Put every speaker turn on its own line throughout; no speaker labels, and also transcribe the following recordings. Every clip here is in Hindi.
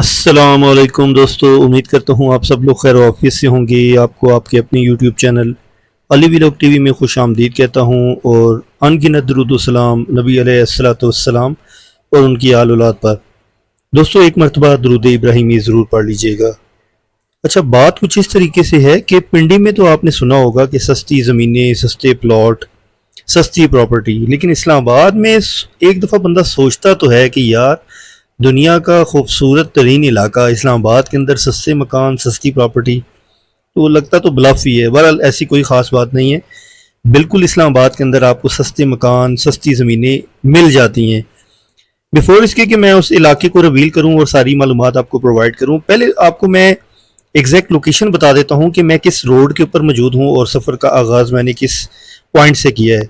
अस्सलामुअलैकुम दोस्तों, उम्मीद करता हूँ आप सब लोग खैर ऑफिस से होंगे। आपको आपके अपने YouTube channel Ali vlog TV में खुश आमदीद कहता हूँ और अनगिनत दुरूद व सलाम नबी अलैहिस्सलातु वस्सलाम और उनकी आल औलाद पर। दोस्तों, एक मरतबा दुरूद इब्राहिमी ज़रूर पढ़ लीजिएगा। अच्छा, बात कुछ इस तरीके से है कि पिंडी में तो आपने सुना होगा कि सस्ती ज़मीनें, सस्ते प्लॉट, सस्ती प्रॉपर्टी, लेकिन इस्लामाबाद में एक दफ़ा बंदा सोचता तो है कि यार दुनिया का खूबसूरत तरीन इलाका इस्लामाबाद के अंदर सस्ते मकान, सस्ती प्रॉपर्टी, तो लगता तो ब्लफ ही है। बहरहाल ऐसी कोई ख़ास बात नहीं है। बिल्कुल इस्लामाबाद के अंदर आपको सस्ते मकान, सस्ती ज़मीनें मिल जाती हैं। बिफोर इसके कि मैं उस इलाके को रिवील करूं और सारी मालूमात आपको प्रोवाइड करूं, पहले आपको मैं एग्जैक्ट लोकेशन बता देता हूं कि मैं किस रोड के ऊपर मौजूद हूं और सफ़र का आगाज़ मैंने किस पॉइंट से किया है।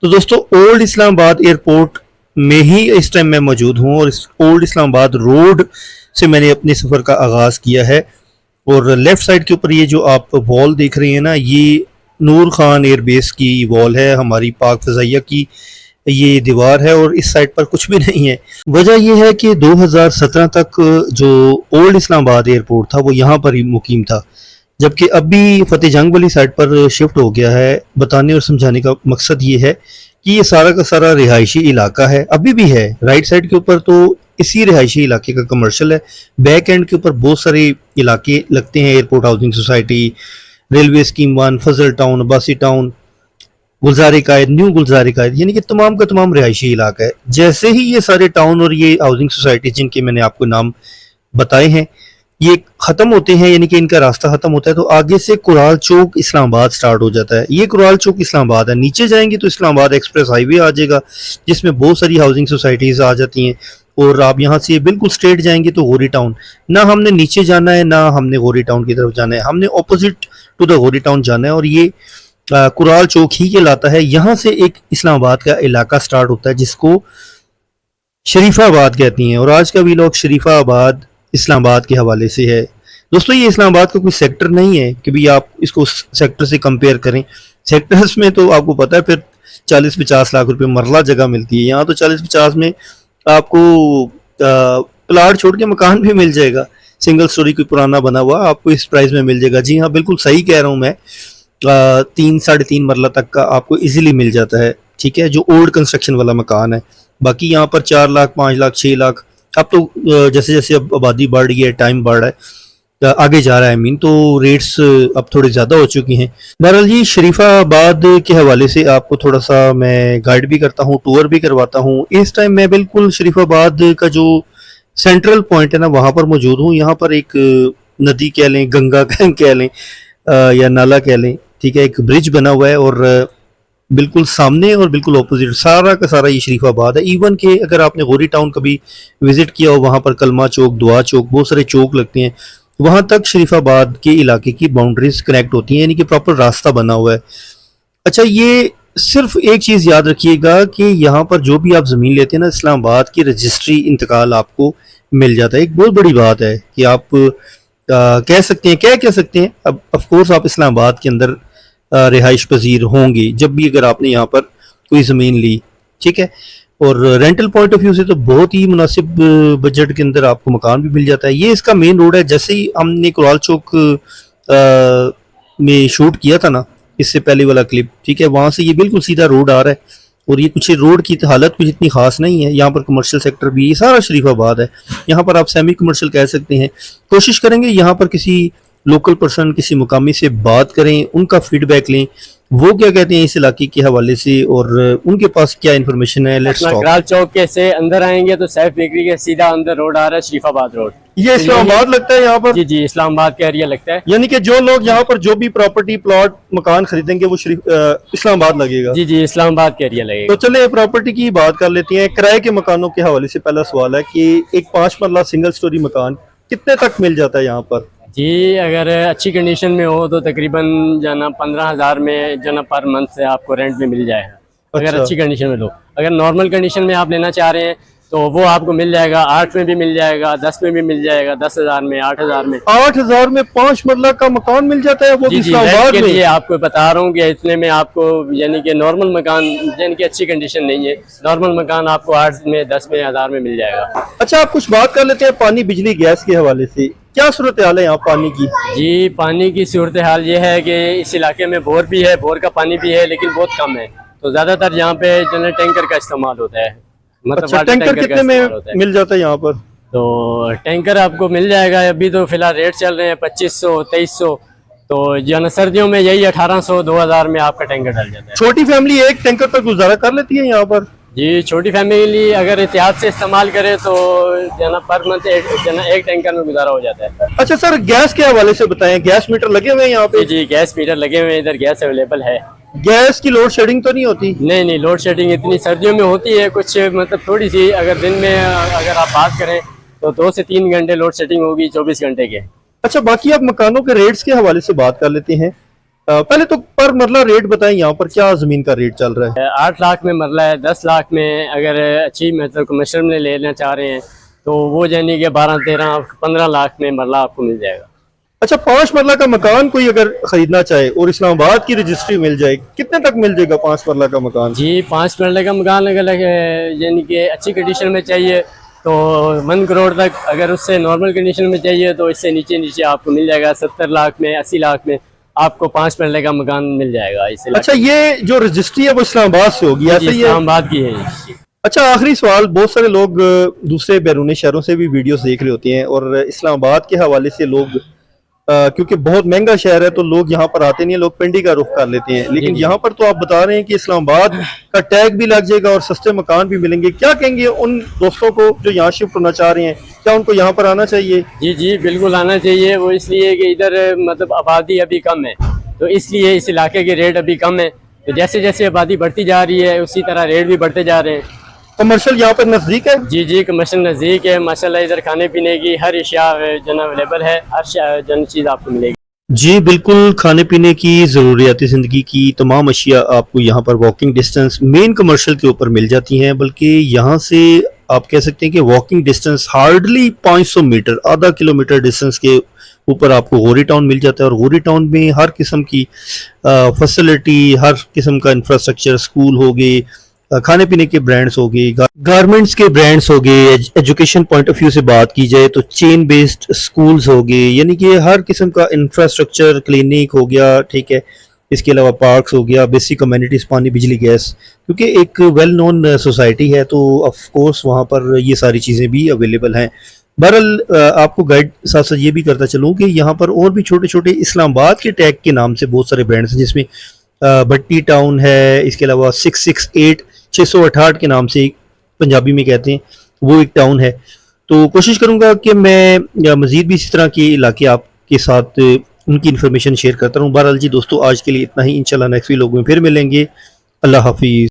तो दोस्तों, ओल्ड इस्लामाबाद एयरपोर्ट में ही इस टाइम मैं मौजूद हूँ और इस ओल्ड इस्लामाबाद रोड से मैंने अपने सफ़र का आगाज़ किया है। और लेफ़्ट साइड के ऊपर ये जो आप वॉल देख रहे हैं ना, ये नूर खान एयरबेस की वॉल है, हमारी पाक फ़ज़ाइया की ये दीवार है और इस साइड पर कुछ भी नहीं है। वजह यह है कि 2017 तक जो ओल्ड इस्लामाबाद एयरपोर्ट था वो यहाँ पर ही मुकीम था, जबकि अभी फतेह जंग वाली साइड पर शिफ्ट हो गया है। बताने और समझाने का मकसद ये है कि ये सारा का सारा रिहायशी इलाका है, अभी भी है। राइट साइड के ऊपर तो इसी रिहायशी इलाके का कमर्शियल है, बैक एंड के ऊपर बहुत सारे इलाके लगते हैं, airport housing society, railway scheme 1, फजल टाउन, अब्बासी टाउन, गुलजार कायद, न्यू गुलजार कायद, यानी कि तमाम का तमाम रिहायशी इलाका है। जैसे ही ये सारे टाउन और ये हाउसिंग सोसाइटी जिनके मैंने आपको नाम बताए हैं ये ख़त्म होते हैं, यानी कि इनका रास्ता ख़त्म होता है, तो आगे से कुराल चौक इस्लामाबाद स्टार्ट हो जाता है। ये कुराल चौक इस्लामाबाद है। नीचे जाएंगे तो इस्लामाबाद एक्सप्रेस हाईवे आ जाएगा, जिसमें बहुत सारी हाउसिंग सोसाइटीज़ आ जाती हैं। और आप यहाँ से बिल्कुल स्ट्रेट जाएंगे तो गोरी टाउन, ना हमने नीचे जाना है ना हमने गोरी टाउन की तरफ जाना है, हमने ऑपोजिट टू द गोरी टाउन जाना है। और ये कुराल चौक ही कहलाता है। यहाँ से एक इस्लामाबाद का इलाका स्टार्ट होता है जिसको शरीफाबाद कहती हैं। और आज का व्लॉग शरीफाबाद इस्लामाबाद के हवाले से है। दोस्तों, ये इस्लामाबाद का कोई सेक्टर नहीं है कि भी आप इसको सेक्टर से कंपेयर करें। सेक्टर्स में तो आपको पता है फिर 40-50 लाख रुपए मरला जगह मिलती है। यहाँ तो 40-50 में आपको प्लाट छोड़ के मकान भी मिल जाएगा, सिंगल स्टोरी कोई पुराना बना हुआ आपको इस प्राइस में मिल जाएगा। जी हाँ, बिल्कुल सही कह रहा हूँ मैं। 3-3.5 मरला तक का आपको इजीली मिल जाता है, ठीक है, जो ओल्ड कंस्ट्रक्शन वाला मकान है। बाकी यहाँ पर 4 लाख, 5 लाख, 6 लाख, अब तो जैसे जैसे अब आबादी बढ़ रही है, टाइम बढ़ रहा है, आगे जा रहा है, तो रेट्स अब थोड़े ज़्यादा हो चुकी हैं। बहरहाल जी, शरीफाबाद के हवाले से आपको थोड़ा सा मैं गाइड भी करता हूँ, टूर भी करवाता हूँ। इस टाइम मैं बिल्कुल शरीफाबाद का जो सेंट्रल पॉइंट है ना वहाँ पर मौजूद हूँ। यहाँ पर एक नदी कह लें, गंगा कह लें या नाला कह लें, ठीक है, एक ब्रिज बना हुआ है और बिल्कुल सामने और बिल्कुल ऑपोजिट सारा का सारा ये शरीफाबाद है। इवन के अगर आपने गोरी टाउन कभी विजिट किया हो, वहाँ पर कलमा चौक, दुआ चौक, बहुत सारे चौक लगते हैं, वहाँ तक शरीफाबाद के इलाके की बाउंड्रीज कनेक्ट होती हैं, यानी कि प्रॉपर रास्ता बना हुआ है। अच्छा, ये सिर्फ एक चीज़ याद रखिएगा कि यहाँ पर जो भी आप ज़मीन लेते हैं ना, इस्लामाबाद की रजिस्ट्री इंतकाल आपको मिल जाता है। एक बहुत बड़ी बात है कि आप कह सकते हैं, क्या कह सकते हैं, अब ऑफकोर्स आप इस्लामाबाद के अंदर रिहाइश पजीर होंगे जब भी अगर आपने यहाँ पर कोई ज़मीन ली, ठीक है। और रेंटल पॉइंट ऑफ व्यू से तो बहुत ही मुनासिब बजट के अंदर आपको मकान भी मिल जाता है। ये इसका मेन रोड है। जैसे ही हमने कुराल चौक में शूट किया था ना, इससे पहले वाला क्लिप, ठीक है, वहाँ से ये बिल्कुल सीधा रोड आ रहा है और ये कुछ रोड की हालत कुछ इतनी खास नहीं है। यहाँ पर कमर्शियल सेक्टर भी, ये सारा शरीफाबाद है। यहाँ पर आप सेमी कमर्शियल कह सकते हैं। कोशिश करेंगे यहाँ पर किसी लोकल पर्सन, किसी मुकामी से बात करें, उनका फीडबैक लें, वो क्या कहते हैं इस इलाके के हवाले से और उनके पास क्या इन्फॉर्मेशन है। Let's talk.
कुराल चौक के से अंदर आएंगे तो सैफ बेकरी के सीधा अंदर रोड आ रहा है, शरीफाबाद रोड।
ये इस्लामाबाद लगता है यहाँ पर?
जी जी, इस्लामाबाद का एरिया लगता है।
यानी कि जो लोग यहाँ पर जो भी प्रॉपर्टी, प्लॉट, मकान खरीदेंगे वो इस्लामाबाद लगेगा।
जी जी, इस्लामाबाद का एरिया लगेगा।
तो चले प्रॉपर्टी की बात कर लेते हैं। किराए के मकानों के हवाले से पहला सवाल है कि एक 5 मरला सिंगल स्टोरी मकान कितने तक मिल जाता है यहाँ पर?
जी, अगर अच्छी कंडीशन में हो तो तकरीबन जाना 15,000 में जाना पर मंथ से आपको रेंट में मिल जाएगा। अगर
अच्छा।
अच्छी कंडीशन में लो। अगर नॉर्मल कंडीशन में आप लेना चाह रहे हैं तो वो आपको मिल जाएगा 8 में भी मिल जाएगा, 10 में भी मिल जाएगा, 10,000 में, 8,000 में।
8,000 में 5 मरला का मकान मिल जाता है, वो भी
जी जी,
इस्लामाबाद
के
में?
लिए आपको बता रहा हूँ कि इतने में आपको यानी कि नॉर्मल मकान, यानी कि अच्छी कंडीशन नहीं है, नॉर्मल मकान आपको 8 में, 10 में, 1000 में मिल जाएगा।
अच्छा, आप कुछ बात कर लेते हैं पानी, बिजली, गैस के हवाले से। क्या सूरत हाल है यहाँ पानी की?
जी, पानी की सूरत हाल ये है कि इस इलाके में बोर भी है, बोर का पानी भी है, लेकिन बहुत कम है। तो ज़्यादातर यहाँ पे जनरल टैंकर का इस्तेमाल होता है, मतलब
अच्छा,
वाटर
टैंकर
टैंकर का
कितने
इस्तेमाल
में
होता है।
मिल जाता है यहाँ पर?
तो टैंकर आपको मिल जाएगा, अभी तो फिलहाल रेट चल रहे हैं 2500, 2300। तो जो है ना सर्दियों में यही 1800, 2000 में आपका टैंकर डल जाता है।
छोटी फैमिली एक टैंकर पर गुजारा कर लेती है यहाँ पर?
जी, छोटी फैमिली अगर एहतियात से इस्तेमाल करे तो जो है ना पर मंथ एक टैंकर में गुजारा हो जाता है।
अच्छा सर, गैस के हवाले से बताएं, गैस मीटर लगे हुए हैं यहाँ पे?
जी जी, गैस मीटर लगे हुए हैं, इधर गैस अवेलेबल है।
गैस की लोड शेडिंग तो नहीं होती?
नहीं नहीं, लोड शेडिंग इतनी सर्दियों में होती है कुछ, मतलब थोड़ी सी। अगर दिन में अगर आप बात करें तो 2 से 3 घंटे लोड शेडिंग होगी 24 घंटे के।
अच्छा, बाकी आप मकानों के रेट्स के हवाले से बात कर लेते हैं। पहले तो पर मरला रेट बताएं, यहाँ पर क्या जमीन का रेट चल रहा है?
8 लाख में मरला है, 10 लाख में अगर अच्छी मतलब कमर्शियल में लेना चाह रहे हैं तो वो यानी कि 12, 13, 15 लाख में मरला आपको मिल जाएगा।
अच्छा, 5 मरला का मकान कोई अगर खरीदना चाहे और इस्लामाबाद की रजिस्ट्री मिल जाए, कितने तक मिल जाएगा 5 मरला का मकान?
जी, 5 मरले का मकान अगर यानी कि अच्छी कंडीशन में चाहिए तो 1 करोड़ तक, अगर उससे नॉर्मल कंडीशन में चाहिए तो इससे नीचे नीचे आपको मिल जाएगा 70 लाख में, 80 लाख में आपको 5 मरले का मकान मिल जाएगा इस इलाके
अच्छा, ये जो रजिस्ट्री है वो इस्लामाबाद से होगी,
में।
ऐसे
जी,
ही है?
इस्लामाबाद की है ये।
अच्छा, आखिरी सवाल, बहुत सारे लोग दूसरे बैरूनी शहरों से भी वीडियोस देख रहे होते हैं और इस्लामाबाद के हवाले से लोग क्योंकि बहुत महंगा शहर है तो लोग यहाँ पर आते नहीं है, लोग पिंडी का रुख कर लेते हैं, लेकिन
जी।
यहाँ पर तो आप बता रहे हैं कि इस्लामाबाद का टैग भी लग जाएगा और सस्ते मकान भी मिलेंगे। क्या कहेंगे उन दोस्तों को जो यहाँ शिफ्ट होना चाह रहे हैं, क्या उनको यहाँ पर आना चाहिए?
जी जी, बिल्कुल आना चाहिए। वो इसलिए कि इधर मतलब आबादी अभी कम है, तो इसलिए इस इलाके के रेट अभी कम है। तो जैसे जैसे आबादी बढ़ती जा रही है उसी तरह रेट भी बढ़ते जा रहे हैं।
कमर्शियल यहाँ पर नजदीक है?
जी जी, कमर्शियल नज़दीक है माशाल्लाह। इधर खाने पीने की हर अशिया जो अवेलेबल है, हर जन चीज़ आपको मिलेगी।
जी बिल्कुल, खाने पीने की ज़रूरियाती ज़िंदगी की तमाम अशिया आपको यहाँ पर वॉकिंग डिस्टेंस मेन कमर्शियल के ऊपर मिल जाती हैं। बल्कि यहाँ से आप कह सकते हैं कि वॉकिंग डिस्टेंस हार्डली 500 मीटर, आधा किलोमीटर डिस्टेंस के ऊपर आपको गोरी टाउन मिल जाता है। और गोरी टाउन में हर किस्म की फैसिलिटी, हर किस्म का इंफ्रास्ट्रक्चर, स्कूल हो गए, खाने पीने के ब्रांड्स हो गए, गारमेंट्स के ब्रांड्स हो गए, एजुकेशन पॉइंट ऑफ व्यू से बात की जाए तो चेन बेस्ड स्कूल्स हो गए, यानी कि हर किस्म का इंफ्रास्ट्रक्चर, क्लिनिक हो गया, ठीक है। इसके अलावा पार्क्स हो गया, बेसिक कम्युनिटीज़, पानी, बिजली, गैस, क्योंकि एक वेल नोन सोसाइटी है तो ऑफ कोर्स वहाँ पर ये सारी चीज़ें भी अवेलेबल हैं। बहरहाल आपको गाइड साथ साथ ये भी करता चलूँ कि यहाँ पर और भी छोटे छोटे इस्लामाबाद के टैग के नाम से बहुत सारे ब्रांड्स हैं, जिसमें भट्टी टाउन है, इसके अलावा 668 के नाम से पंजाबी में कहते हैं, वो एक टाउन है। तो कोशिश करूंगा कि मैं मज़ीद भी इस तरह के इलाके आपके साथ उनकी इन्फॉर्मेशन शेयर करता रहूँ। बहरहाल जी दोस्तों, आज के लिए इतना ही। इंशाल्लाह नेक्स्ट वीडियो में फिर मिलेंगे। अल्लाह हाफिज़।